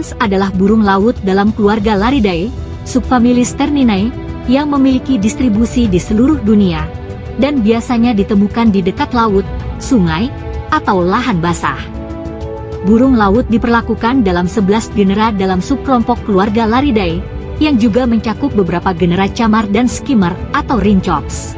Herons adalah burung laut dalam keluarga Laridae, subfamili Sterninae, yang memiliki distribusi di seluruh dunia, dan biasanya ditemukan di dekat laut, sungai, atau lahan basah. Burung laut diperlakukan dalam 11 genera dalam subkelompok keluarga Laridae, yang juga mencakup beberapa genera camar dan skimmer atau rincops.